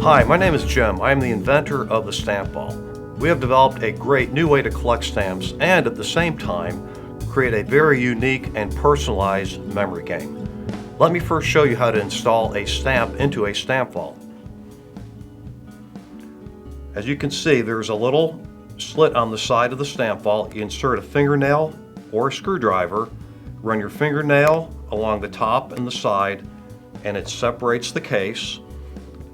Hi, my name is Jim. I am the inventor of the Stamp Vault. We have developed a great new way to collect stamps and at the same time create a very unique and personalized memory game. Let me first show you how to install a stamp into a Stamp Vault. As you can see, there's a little slit on the side of the Stamp Vault. You insert a fingernail or a screwdriver, run your fingernail along the top and the side, and it separates the case.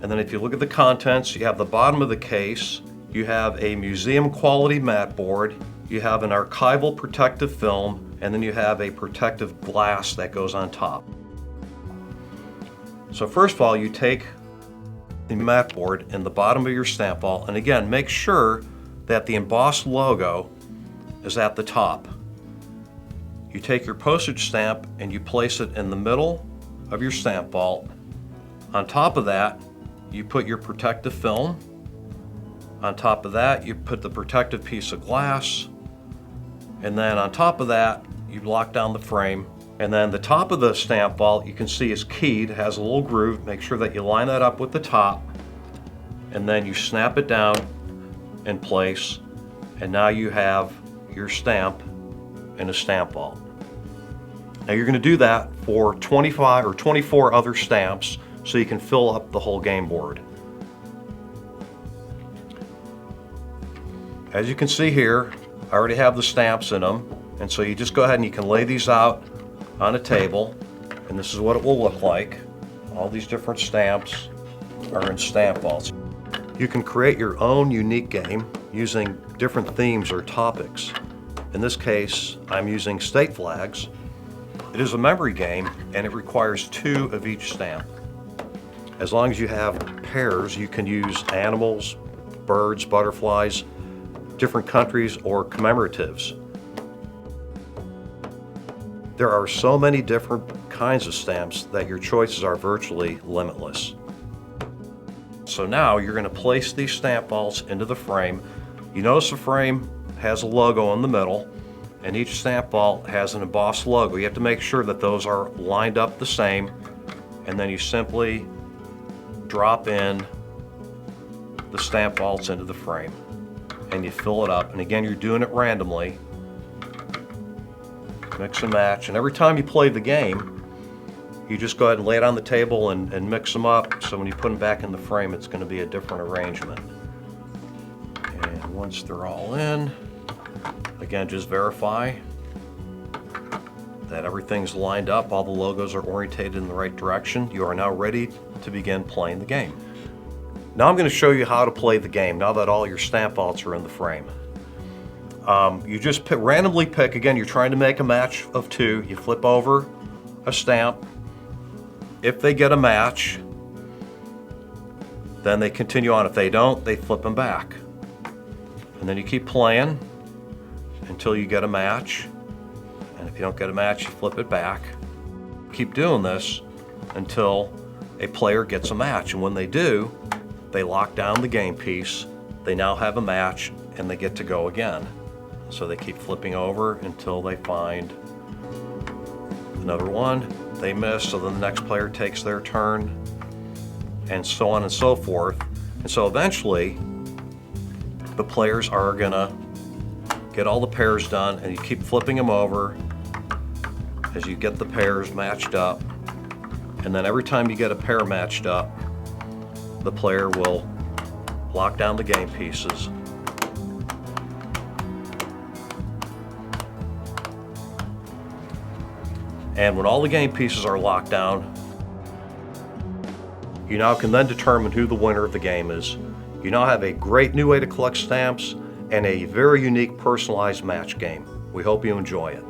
And then if you look at the contents, you have the bottom of the case, you have a museum quality mat board, you have an archival protective film, and then you have a protective glass that goes on top. So first of all, you take the mat board in the bottom of your Stamp Vault, and again, make sure that the embossed logo is at the top. You take your postage stamp and you place it in the middle of your Stamp Vault. On top of that, you put your protective film. On top of that, you put the protective piece of glass. And then on top of that, you lock down the frame. And then the top of the Stamp Vault, you can see is keyed, has a little groove. Make sure that you line that up with the top. And then you snap it down in place. And now you have your stamp in a Stamp Vault. Now you're going to do that for 25 or 24 other stamps so you can fill up the whole game board. As you can see here, I already have the stamps in them, and so you just go ahead and you can lay these out on a table, and this is what it will look like. All these different stamps are in Stamp Vaults. You can create your own unique game using different themes or topics. In this case, I'm using state flags. It is a memory game, and it requires 2 of each stamp. As long as you have pairs, you can use animals, birds, butterflies, different countries, or commemoratives. There are so many different kinds of stamps that your choices are virtually limitless. So now you're going to place these Stamp Vaults into the frame. You notice the frame has a logo in the middle, and each Stamp Vault has an embossed logo. You have to make sure that those are lined up the same, and then you simply drop in the Stamp Vaults into the frame and you fill it up. And again, you're doing it randomly. Mix and match, and every time you play the game, you just go ahead and lay it on the table and mix them up, so when you put them back in the frame, it's going to be a different arrangement. And once they're all in, again, just verify that everything's lined up, all the logos are orientated in the right direction. You are now ready to begin playing the game. Now I'm going to show you how to play the game now that all your Stamp Vaults are in the frame. You just randomly pick, again, you're trying to make a match of 2. You flip over a stamp. If they get a match, then they continue on. If they don't, they flip them back. And then you keep playing until you get a match. And if you don't get a match, you flip it back. Keep doing this until a player gets a match. And when they do, they lock down the game piece. They now have a match and they get to go again. So they keep flipping over until they find another one. They miss, so then the next player takes their turn, and so on and so forth. And so eventually, the players are gonna get all the pairs done, and you keep flipping them over as you get the pairs matched up. And then every time you get a pair matched up, the player will lock down the game pieces. And when all the game pieces are locked down, you now can then determine who the winner of the game is. You now have a great new way to collect stamps and a very unique personalized match game. We hope you enjoy it.